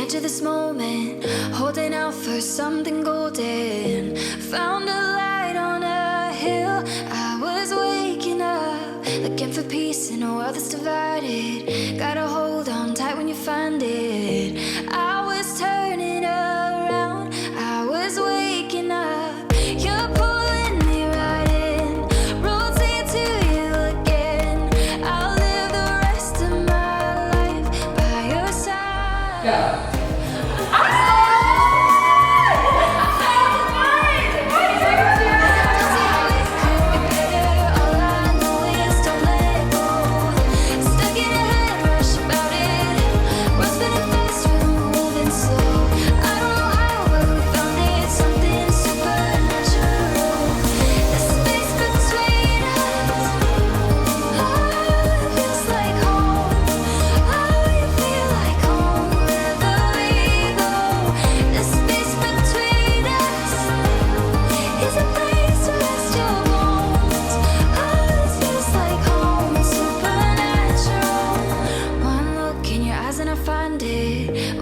edge of this moment, holding out for something golden. Found a light on a hill. I was waking up, looking for peace in a world that's divided. Gotta hold on tight when you find it. I was turning around, I was waking up. You're pulling me right in, rotate to you again. I'll live the rest of my life by your side. Go.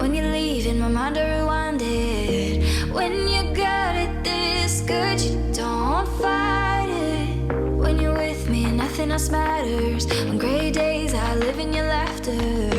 When you leave in my mind, I rewind it. When you got it this good, you don't fight it. When you're with me, nothing else matters. On gray days, I live in your laughter.